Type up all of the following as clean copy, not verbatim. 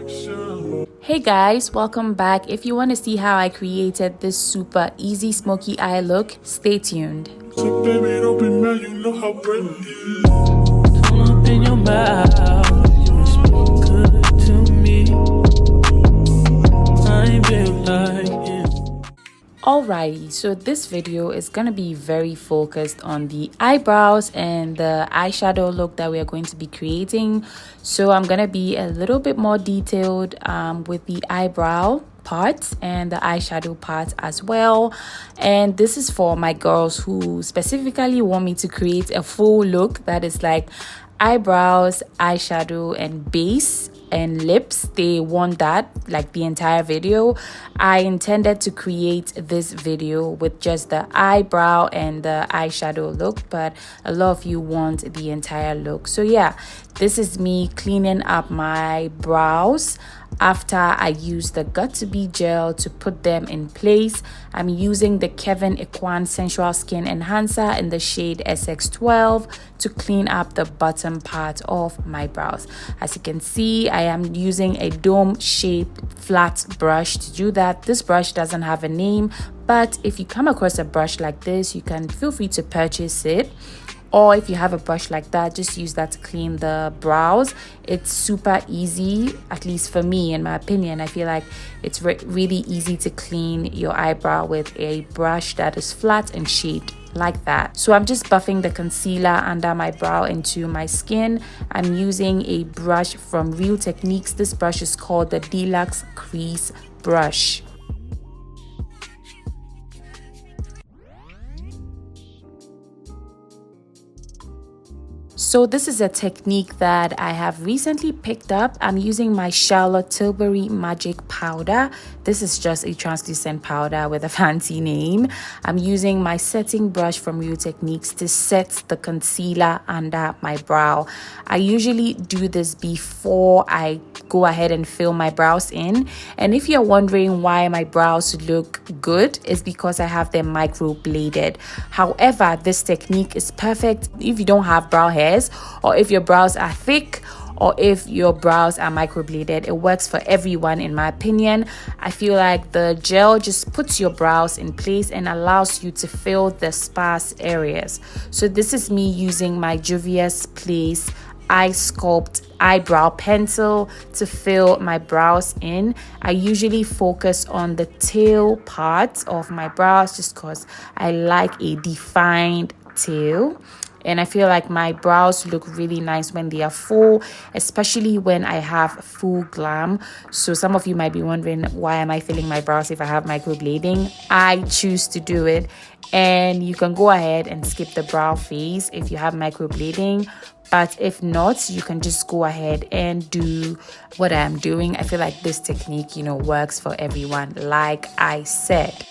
Hey guys, welcome back. If you want to see how I created this super easy smoky eye look, stay tuned. So baby, don't be mad, you know how pretty it is. Up in your mouth, you speak good to me. I feel like it. Alrighty, so this video is going to be very focused on the eyebrows and the eyeshadow look that we are going to be creating. So I'm going to be a little bit more detailed with the eyebrow parts and the eyeshadow parts as well. And this is for my girls who specifically want me to create a full look that is like eyebrows, eyeshadow, and base and lips. They want that like the entire video. I intended to create this video with just the eyebrow and the eyeshadow look, but a lot of you want the entire look. So yeah, this is me cleaning up my brows after I use the Got2b gel to put them in place. I'm using the Kevin Equan Sensual Skin Enhancer in the shade SX12 to clean up the bottom part of my brows. As you can see, I am using a dome-shaped flat brush to do that. This brush doesn't have a name, but if you come across a brush like this, you can feel free to purchase it. Or if you have a brush like that, just use that to clean the brows. It's super easy, at least for me, in my opinion. I feel like it's really easy to clean your eyebrow with a brush that is flat and shaped like that. So I'm just buffing the concealer under my brow into my skin. I'm using a brush from Real Techniques. This brush is called the Deluxe Crease Brush. So this is a technique that I have recently picked up. I'm using my Charlotte Tilbury Magic Powder. This is just a translucent powder with a fancy name. I'm using my setting brush from Real Techniques to set the concealer under my brow. I usually do this before I go ahead and fill my brows in. And if you're wondering why my brows look good, it's because I have them microbladed. However, this technique is perfect if you don't have brow hairs, or if your brows are thick, or if your brows are microbladed. It works for everyone, in my opinion. I feel like the gel just puts your brows in place and allows you to fill the sparse areas. So this is me using my Juvia's Place Eye Sculpt eyebrow pencil to fill my brows in. I usually focus on the tail part of my brows just because I like a defined tail. And I feel like my brows look really nice when they are full, especially when I have full glam. So some of you might be wondering, why am I filling my brows if I have microblading? I choose to do it. And you can go ahead and skip the brow phase if you have microblading. But if not, you can just go ahead and do what I'm doing. I feel like this technique, works for everyone, like I said.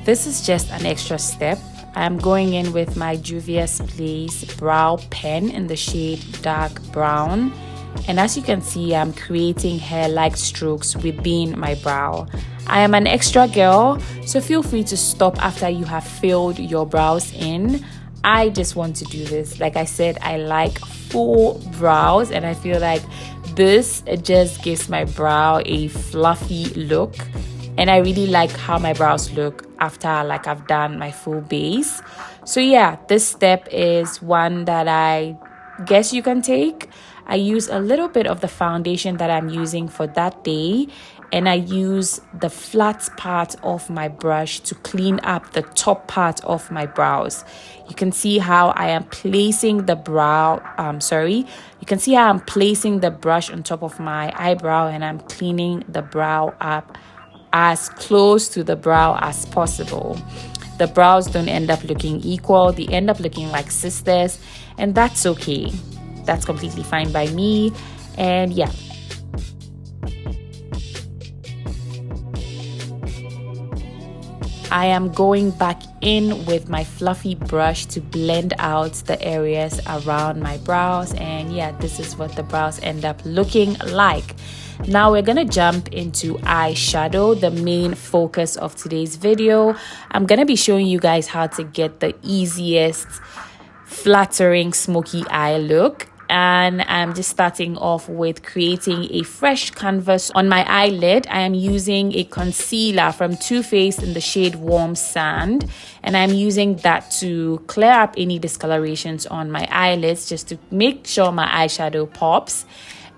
This is just an extra step. I'm going in with my Juvia's Place brow pen in the shade dark brown. And as you can see, I'm creating hair-like strokes within my brow. I am an extra girl, so feel free to stop after you have filled your brows in. I just want to do this. Like I said, I like full brows, and I feel like this just gives my brow a fluffy look. And I really like how my brows look after I've done my full base. So yeah, this step is one that I guess you can take. I use a little bit of the foundation that I'm using for that day, and I use the flat part of my brush to clean up the top part of my brows. You can see how I am placing the you can see how I'm placing the brush on top of my eyebrow, and I'm cleaning the brow up as close to the brow as possible. The brows don't end up looking equal, they end up looking like sisters, and that's okay. That's completely fine by me. And yeah, I am going back in with my fluffy brush to blend out the areas around my brows. And yeah, this is what the brows end up looking like. Now we're gonna jump into eyeshadow, the main focus of today's video. I'm gonna be showing you guys how to get the easiest flattering smoky eye look. And I'm just starting off with creating a fresh canvas on my eyelid. I am using a concealer from Too Faced in the shade Warm Sand, and I'm using that to clear up any discolorations on my eyelids, just to make sure my eyeshadow pops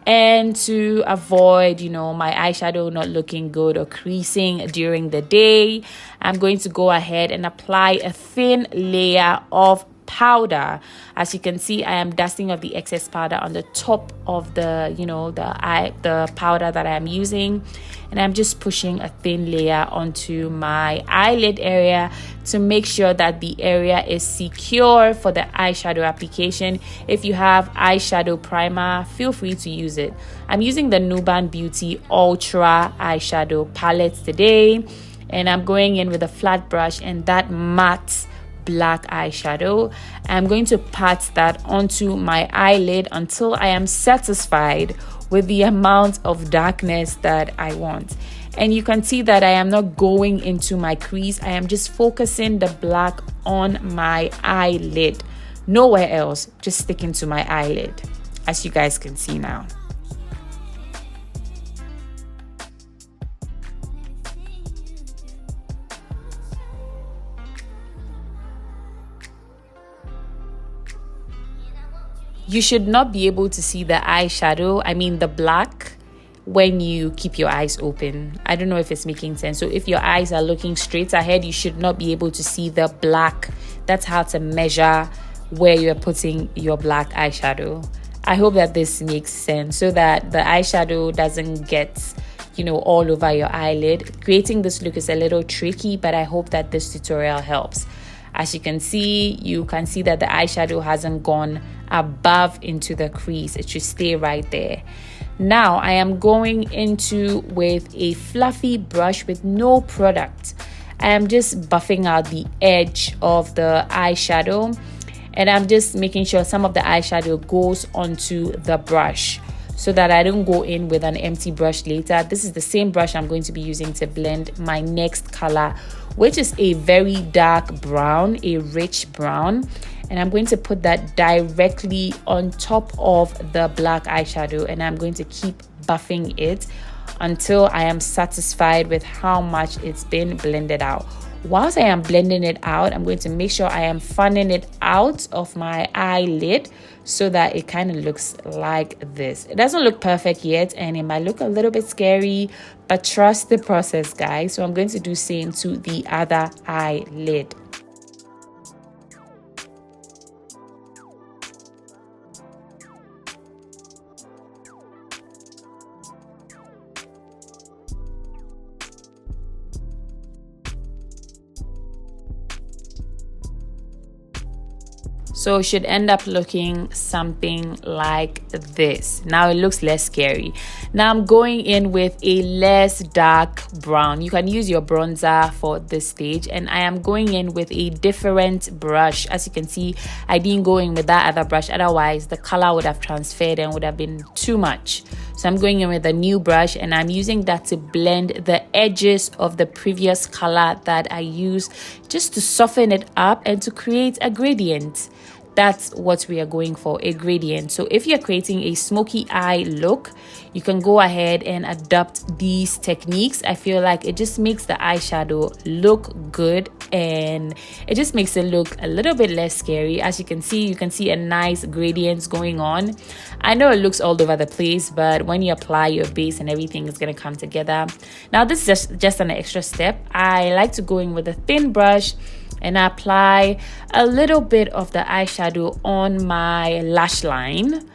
and to avoid, you know, my eyeshadow not looking good or creasing during the day. I'm going to go ahead and apply a thin layer of powder. As you can see, I am dusting off the excess powder on the top of the, you know, the powder that I am using, and I'm just pushing a thin layer onto my eyelid area to make sure that the area is secure for the eyeshadow application. If you have eyeshadow primer, feel free to use it. I'm using the Nuban Beauty Ultra eyeshadow palette today, and I'm going in with a flat brush and that matte black eyeshadow. I'm going to pat that onto my eyelid until I am satisfied with the amount of darkness that I want. And you can see that I am not going into my crease. I am just focusing the black on my eyelid, nowhere else, just sticking to my eyelid, as you guys can see now. You should not be able to see the eyeshadow, I mean the black, when you keep your eyes open. I don't know if it's making sense. So if your eyes are looking straight ahead, you should not be able to see the black. That's how to measure where you're putting your black eyeshadow. I hope that this makes sense, so that the eyeshadow doesn't get, you know, all over your eyelid. Creating this look is a little tricky, but I hope that this tutorial helps. As you can see that the eyeshadow hasn't gone above into the crease. It should stay right there. Now I am going into with a fluffy brush with no product. I am just buffing out the edge of the eyeshadow, and I'm just making sure some of the eyeshadow goes onto the brush, so that I don't go in with an empty brush later. This is the same brush I'm going to be using to blend my next color, which is a very dark brown, a rich brown. And I'm going to put that directly on top of the black eyeshadow, and I'm going to keep buffing it until I am satisfied with how much it's been blended out. Whilst I am blending it out, I'm going to make sure I am fanning it out of my eyelid so that it kind of looks like this. It doesn't look perfect yet, and it might look a little bit scary, but trust the process, guys. So I'm going to do same to the other eyelid. So it should end up looking something like this. Now it looks less scary. Now I'm going in with a less dark brown. You can use your bronzer for this stage, and I am going in with a different brush. As you can see, I didn't go in with that other brush, otherwise the color would have transferred and would have been too much. So I'm going in with a new brush, and I'm using that to blend the edges of the previous color that I used, just to soften it up and to create a gradient. That's what we are going for, a gradient. So if you're creating a smoky eye look, you can go ahead and adopt these techniques. I feel like it just makes the eyeshadow look good, and it just makes it look a little bit less scary. As you can see a nice gradient going on. I know it looks all over the place, but when you apply your base and everything is going to come together. Now this is just an extra step. I like to go in with a thin brush and apply a little bit of the eyeshadow on my lash line,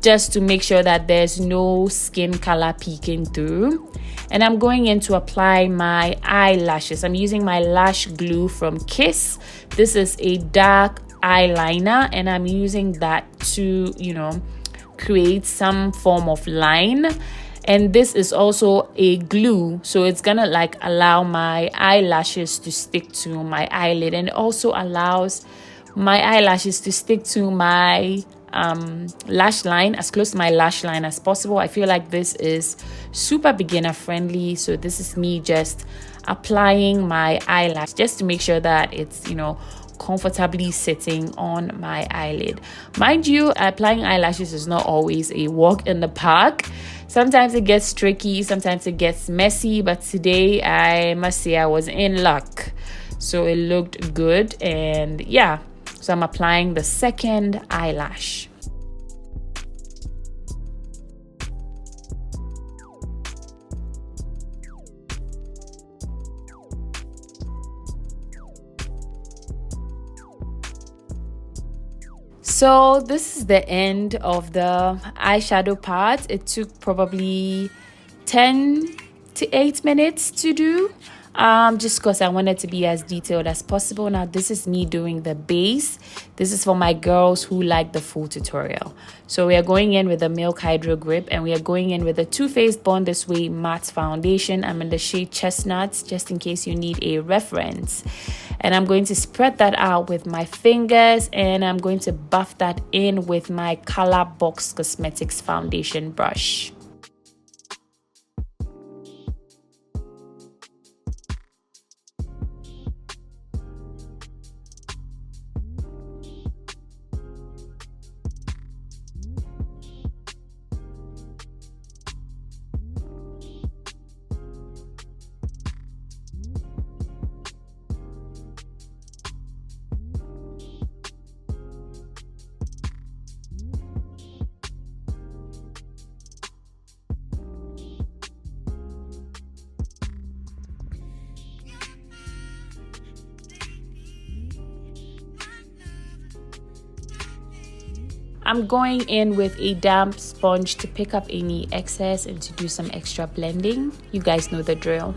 just to make sure that there's no skin color peeking through. And I'm going in to apply my eyelashes. I'm using my lash glue from Kiss. This is a dark eyeliner, and I'm using that to, you know, create some form of line. And this is also a glue, so it's gonna like allow my eyelashes to stick to my eyelid, and it also allows my eyelashes to stick to my lash line, as close to my lash line as possible. I feel like this is super beginner friendly, so this is me just applying my eyelash just to make sure that it's, you know, comfortably sitting on my eyelid. Mind you, applying eyelashes is not always a walk in the park. Sometimes it gets tricky, sometimes it gets messy, but today I must say I was in luck. So it looked good, and yeah, so I'm applying the second eyelash. So this is the end of the eyeshadow part. It took probably 10 to 8 minutes to do, just because I wanted to be as detailed as possible. Now this is me doing the base. This is for my girls who like the full tutorial. So we are going in with the Milk Hydro Grip, and we are going in with the Too Faced Born This Way matte foundation. I'm in the shade Chestnuts, just in case you need a reference. And I'm going to spread that out with my fingers, and I'm going to buff that in with my Color Box Cosmetics foundation brush. I'm going in with a damp sponge to pick up any excess and to do some extra blending. You guys know the drill.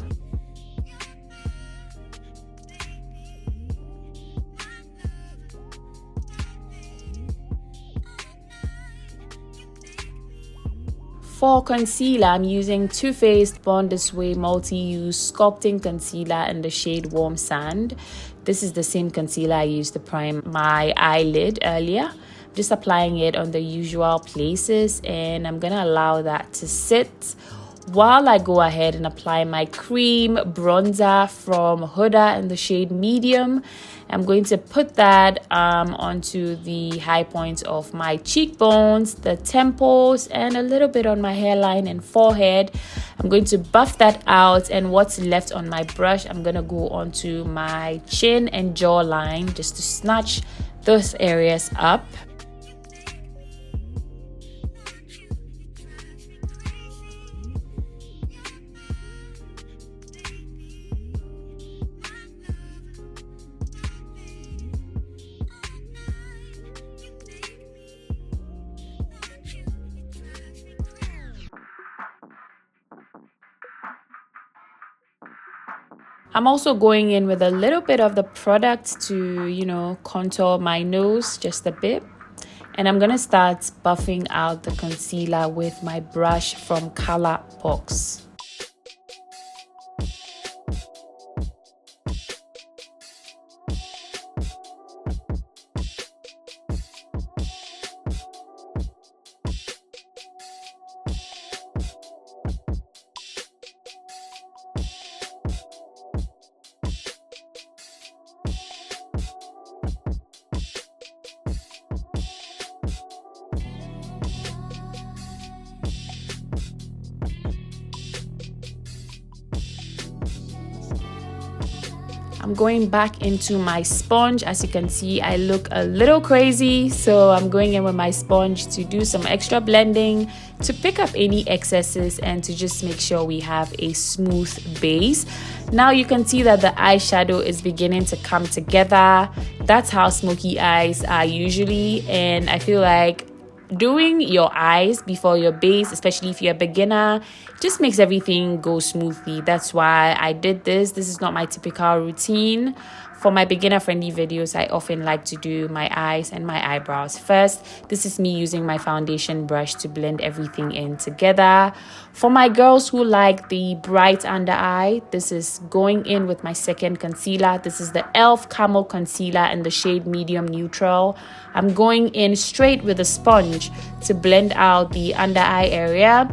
For concealer, I'm using Too Faced Born This Way Multi-Use Sculpting Concealer in the shade Warm Sand. This is the same concealer I used to prime my eyelid earlier. Just applying it on the usual places, and I'm gonna allow that to sit while I go ahead and apply my cream bronzer from Huda in the shade Medium. I'm going to put that onto the high points of my cheekbones, the temples, and a little bit on my hairline and forehead. I'm going to buff that out, and what's left on my brush, I'm gonna go onto my chin and jawline just to snatch those areas up. I'm also going in with a little bit of the product to, you know, contour my nose just a bit. And I'm going to start buffing out the concealer with my brush from Color Box. I'm going back into my sponge. As you can see, I look a little crazy, so I'm going in with my sponge to do some extra blending, to pick up any excesses, and to just make sure we have a smooth base. Now you can see that the eyeshadow is beginning to come together. That's how smoky eyes are usually, and I feel like doing your eyes before your base, especially if you're a beginner, just makes everything go smoothly. That's why I did this. This is not my typical routine For my beginner friendly videos, I often like to do my eyes and my eyebrows first. This is me using my foundation brush to blend everything in together. For my girls who like the bright under eye, this is going in with my second concealer. This is the e.l.f. Camel Concealer in the shade Medium Neutral. I'm going in straight with a sponge to blend out the under eye area.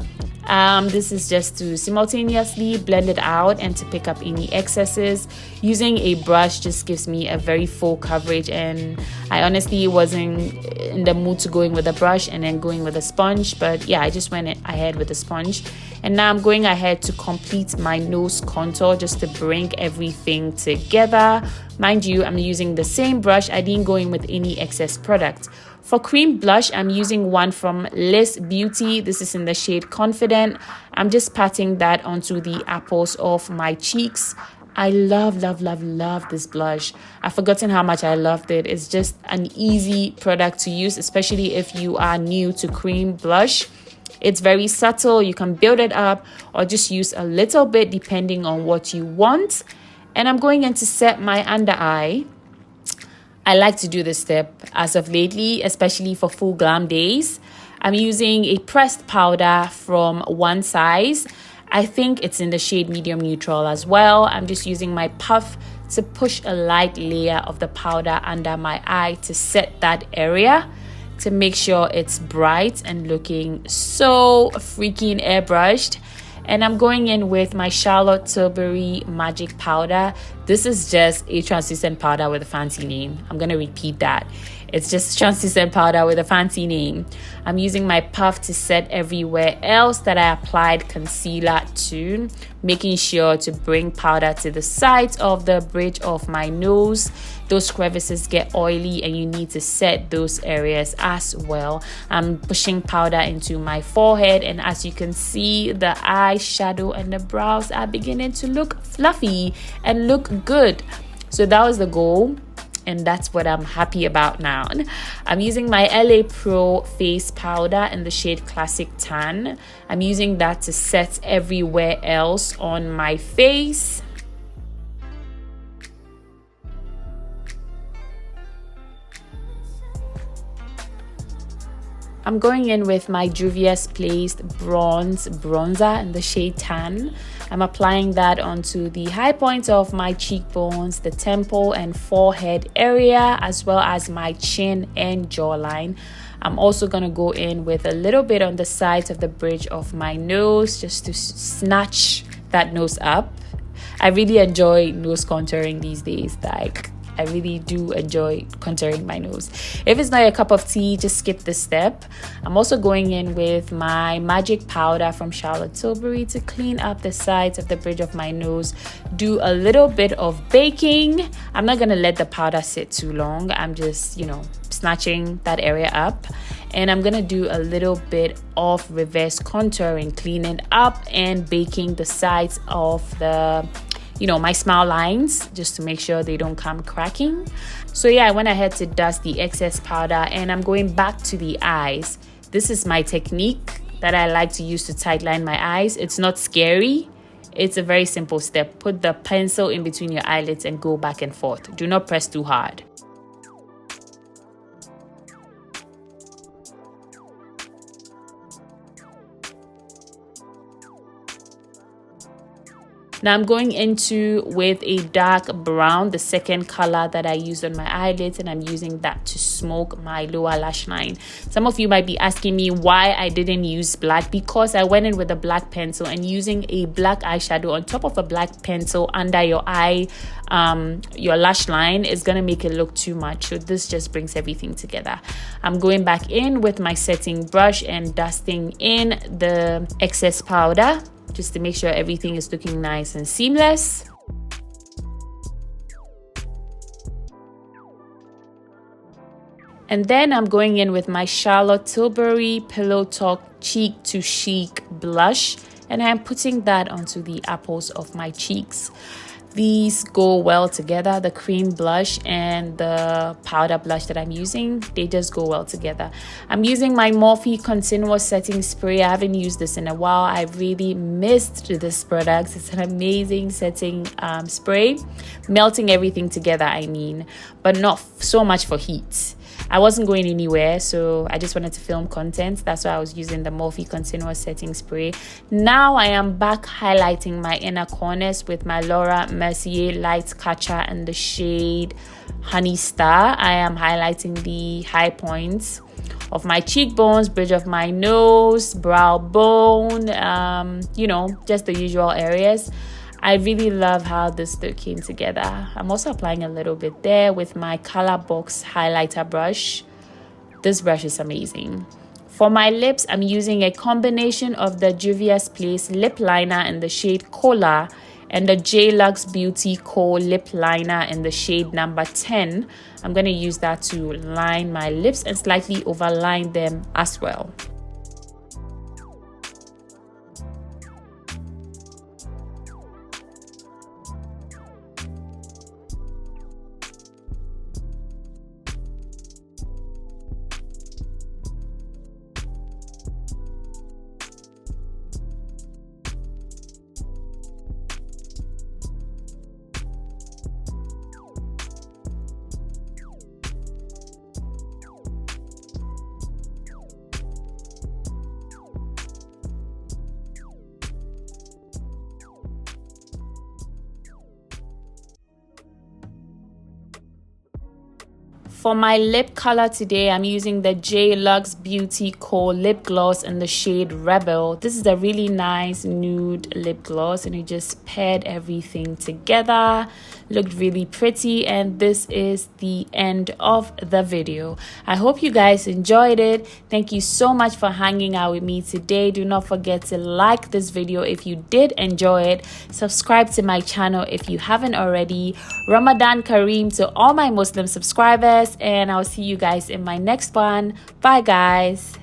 This is just to simultaneously blend it out and to pick up any excesses. Using a brush just gives me a very full coverage, and I honestly wasn't in the mood to going with a brush and then going with a sponge, but yeah, I just went ahead with a sponge. And now I'm going ahead to complete my nose contour just to bring everything together. Mind you, I'm using the same brush. I didn't go in with any excess product. For cream blush, I'm using one from Liz Beauty. This is in the shade Confident. I'm just patting that onto the apples of my cheeks. I love this blush. I've forgotten how much I loved it. It's just an easy product to use, especially if you are new to cream blush. It's very subtle. You can build it up or just use a little bit depending on what you want. And I'm going in to set my under eye. I like to do this step as of lately, especially for full glam days. I'm using a pressed powder from One Size. I think it's in the shade Medium Neutral as well. I'm just using my puff to push a light layer of the powder under my eye to set that area, to make sure it's bright and looking so freaking airbrushed. And I'm going in with my Charlotte Tilbury Magic Powder. This is just a translucent powder with a fancy name. I'm going to repeat that. It's just translucent powder with a fancy name. I'm using my puff to set everywhere else that I applied concealer to, making sure to bring powder to the sides of the bridge of my nose. Those crevices get oily and you need to set those areas as well. I'm pushing powder into my forehead, and as you can see, the eyeshadow and the brows are beginning to look fluffy and look good. So that was the goal, and that's what I'm happy about now. I'm using my LA Pro face powder in the shade Classic Tan. I'm using that to set everywhere else on my face. I'm going in with my Juvia's Place Bronze Bronzer in the shade Tan. I'm applying that onto the high points of my cheekbones, the temple and forehead area, as well as my chin and jawline. I'm also going to go in with a little bit on the sides of the bridge of my nose just to snatch that nose up. I really enjoy nose contouring these days. I really do enjoy contouring my nose. If it's not your cup of tea, just skip this step. I'm also going in with my magic powder from Charlotte Tilbury to clean up the sides of the bridge of my nose. Do a little bit of baking. I'm not going to let the powder sit too long. I'm just, snatching that area up. And I'm going to do a little bit of reverse contouring, cleaning up and baking the sides of the my smile lines, just to make sure they don't come cracking. So yeah, I went ahead to dust the excess powder, and I'm going back to the eyes. This is my technique that I like to use to tightline my eyes. It's not scary. It's a very simple step. Put the pencil in between your eyelids and go back and forth. Do not press too hard. Now I'm going into with a dark brown, the second color that I used on my eyelids, and I'm using that to smoke my lower lash line. Some of you might be asking me why I didn't use black, because I went in with a black pencil, and using a black eyeshadow on top of a black pencil under your eye, your lash line, is gonna make it look too much. So this just brings everything together. I'm going back in with my setting brush and dusting in the excess powder, just to make sure everything is looking nice and seamless. And then I'm going in with my Charlotte Tilbury Pillow Talk Cheek to Chic blush, and I'm putting that onto the apples of my cheeks. These go well together. The cream blush and the powder blush that I'm using, they just go well together. I'm using my Morphe Continuous Setting Spray. I haven't used this in a while. I really missed this product. It's an amazing setting spray, melting everything together, I mean, but not so much for heat. I wasn't going anywhere, so I just wanted to film content. That's why I was using the Morphe Continuous Setting Spray. Now I am back highlighting my inner corners with my Laura Mercier Light Catcher in the shade Honey Star. I am highlighting the high points of my cheekbones, bridge of my nose, brow bone, you know, just the usual areas. I really love how this look came together. I'm also applying a little bit there with my Color Box highlighter brush. This brush is amazing. For my lips, I'm using a combination of the Juvia's Place lip liner in the shade Cola and the Deluxe Beauty Co lip liner in the shade number 10. I'm going to use that to line my lips and slightly overline them as well. For my lip color today, I'm using the Deluxe Beauty Co lip gloss in the shade Rebel. This is a really nice nude lip gloss and it just paired everything together. Looked really pretty, and this is the end of the video. I hope you guys enjoyed it. Thank you so much for hanging out with me today. Do not forget to like this video if you did enjoy it. Subscribe to my channel if you haven't already. Ramadan Kareem to all my Muslim subscribers, and I'll see you guys in my next one. Bye guys.